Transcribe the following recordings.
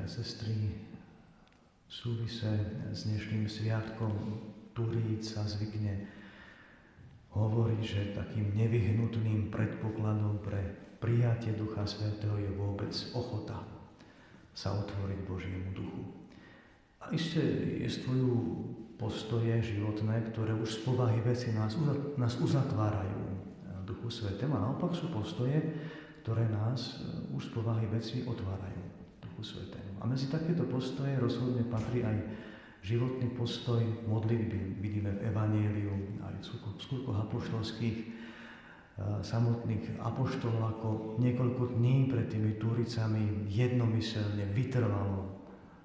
bratia a sestry, v súvise s dnešným sviatkom Turíc sa zvykne hovoriť, že takým nevyhnutným predpokladom pre prijatie Ducha Svätého je vôbec ochota sa otvoriť Božiemu duchu. A ešte jestvujú postoje životné, ktoré už z povahy veci nás uzatvárajú Duchu Svätému, a naopak sú postoje, ktoré nás už z povahy veci otvárajú Duchu Svätému. A medzi takéto postoje rozhodne patrí aj životný postoj modlitby. Vidíme v Evanjeliu aj v skutkoch apoštolských samotných apoštolov, ako niekoľko dní pred tými Túricami jednomyselne, vytrvalo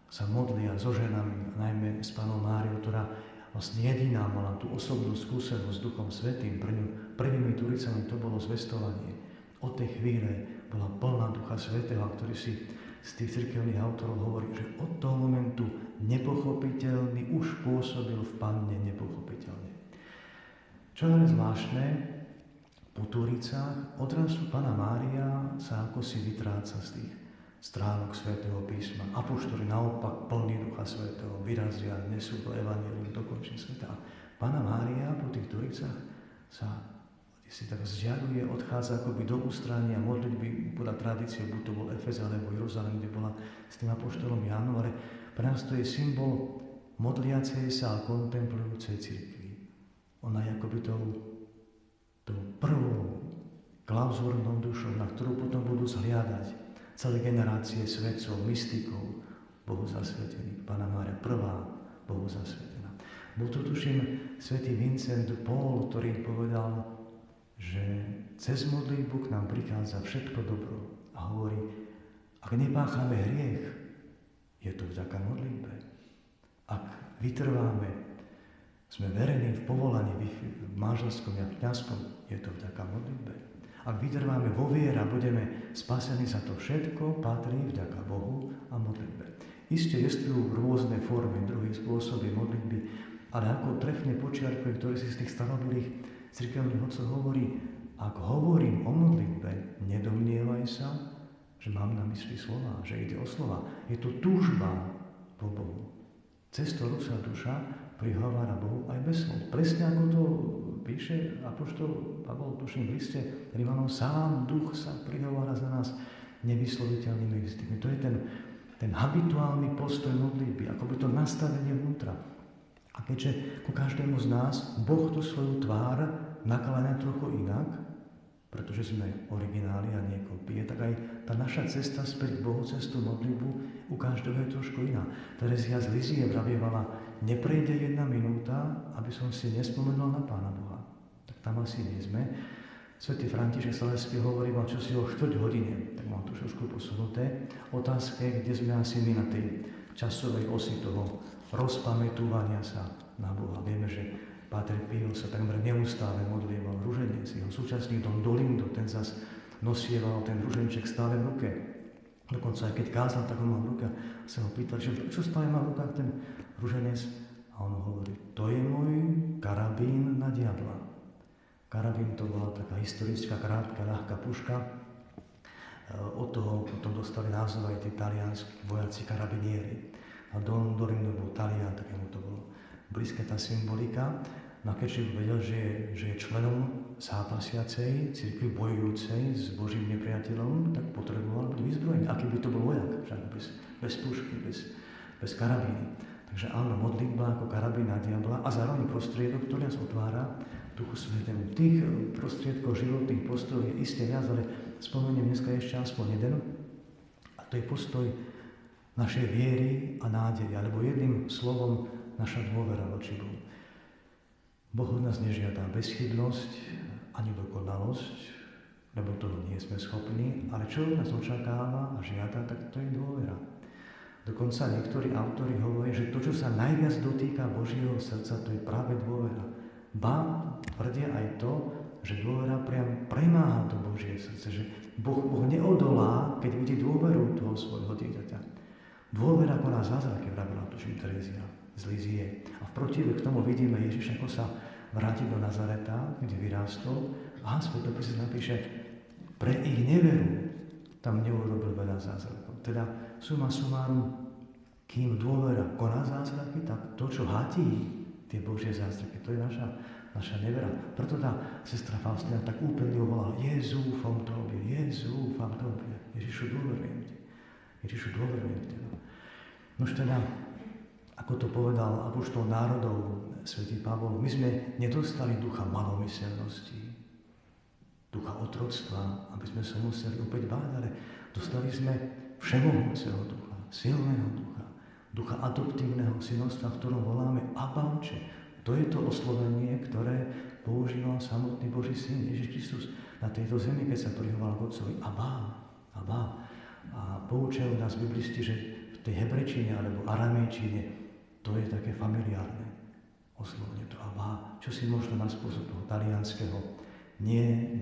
sa modlia so ženami, najmä s Pannou Máriou, ktorá vlastne jediná mala tú osobnú skúsenosť s Duchom Svätým. Pre ňu prvými Túricami to bolo zvestovanie. Od tej chvíle bola plná Ducha Svätého, ktorý si z tých cirkevných autorov hovorí, že od toho momentu nepochopiteľný už pôsobil v Panne nepochopiteľne. Čo je zvláštne, po Túricách odrazu Panna Mária sa ako si vytráca z tých stránok Svätého písma. Apoštoli naopak plní Ducha Svätého vyrazia, nesú to evanjelium do končín sveta. Panna Mária po tých Túricách sa si tak vzdialuje, odchádza akoby do ústrania modlitby, podľa tradície, buď to bol Efez alebo Jeruzalém, kde bola s tým apoštolom Jánom, ale pre nás to je symbol modliacej sa a kontemplujúcej cirkvi. Ona je akoby tou prvou klauzúrnou dušou, na ktorú potom budú zhliadať celé generácie svetcov, mystikov, Bohu zasvetených. Panna Mária prvá Bohu zasvetená. Bol to, tuším, svätý Vincent de Paul, ktorý povedal, že cez modlitbu k nám prichádza všetko dobro. A hovorí, ak nepáchame hriech, je to vďaka modlitbe. Ak vytrváme, sme verení v povolaní, v manželskom a v kňazskom, je to vďaka modlitbe. Ak vytrváme vo viere a budeme spasení za to všetko, patrí vďaka Bohu a modlitbe. Isté existujú rôzne formy, druhé spôsoby modlitby, ale ako trefne počiarkuje, ktorý si z tých starobilých cirkevných otcov hovorí, ak hovorím o modlitbe, nedomnievaj sa, že mám na mysli slova, že ide o slova. Je to túžba po Bohu. Cez ktorú sa duša prihovára Bohu aj bez slov. Presne ako to píše apoštol Pavol, tuším, v liste Rimanom, sám duch sa prihovára za nás nevysloviteľnými výstupmi. To je ten habituálny postoj modlitby, akoby to nastavenie vnútra. A keďže ku každému z nás Boh tú svoju tvár nakladá trochu inak, pretože sme origináli a nie kopie, tak aj tá naša cesta späť k Bohu, cestu modlitbu, u každého je trošku iná. Terezia z Lizie vravievala, neprejde 1 minúta, aby som si nespomenul na Pána Boha. Tak tam asi nie sme. Svätý František Saleský hovorí mal čosi o 4 hodine, tak mám to trošku posunuté. Otázke, kde sme asi my na tej časovej osi toho rozpamätúvania sa na Boha. Vieme, že Páter Pio sa takmer neustále modlieval ruženec, jeho súčasník Don Dolindo, ten zas nosieval ten ruženček stále v ruke. Dokonca aj keď kázal, tak ho mal v ruke. Sa ho pýtali, že prečo stále má v rukách ten ruženec? A on hovorí, to je môj karabín na diabla. Karabín to bola taká historická, krátka, ľahká puška. Od toho potom dostali názov aj tí talianskí vojaci karabinieri. A Don Dolindo bol Talian, takému to bolo blízka tá symbolika. No a keďže vedel, že je členom zápasiacej cirkvi, bojujúcej s Božím nepriateľom, tak potreboval byť vyzbrojený. Aký by to bol vojak, však bez pušky, bez karabíny. Takže áno, modlitba ako karabín na diabla a zároveň prostriedok, ktorý nás otvára Duchu Svätému. Tých prostriedkov životných postojov je isté viac, ale spomeniem dneska ešte aspoň jeden. A to je postoj našej viery a nádeje, alebo jedným slovom naša dôvera voči Bohu. Boh od nás nežiada bezchybnosť ani dokonalosť, lebo toho nie sme schopní, ale čo od nás očakáva a žiada, tak to je dôvera. Dokonca niektorí autori hovoria, že to, čo sa najviac dotýka Božieho srdca, to je práve dôvera. Ba tvrdia aj to, že dôvera priam premáha to Božie srdce, že Boh neodolá, keď vidí dôveru toho svojho dieťaťa. Dôvera koná zázraky, vravila tuším Terezia z Lizie. A v protive k tomu vidíme Ježiš, ako sa vráti do Nazareta, kde vyrástol. A Svätopísmo napíše, pre ich neveru tam neurobil veľa zázrakov. Teda summa summarum, kým dôvera koná zázraky, tak to, čo hatí tie Božie zázraky, to je naša nevera. Preto tá sestra Faustina tak úpenlivo volala: Jezúfam Tobie, Jezúfam Tobie. Ježišu, dôverujem Ti. Ježišu, dôverujem Teba. Nož teda, ako to povedal apoštol národov, svätý Pavol, my sme nedostali ducha malomyselnosti, ducha otroctva, aby sme sa museli opäť báť, ale dostali sme všemohúceho ducha, silného ducha, ducha adoptívneho synovstva, v ktorom voláme Abba Otče. To je to oslovenie, ktoré používal samotný Boží syn Ježiš Kristus na tejto zemi, keď sa prihoval k Otcovi Abba, Abba. A poučujú nás biblisti, že v tej hebrečine alebo aramejčine to je také familiárne oslovenie, to Abba, čo si možno na spôsob toho talianskeho. Nie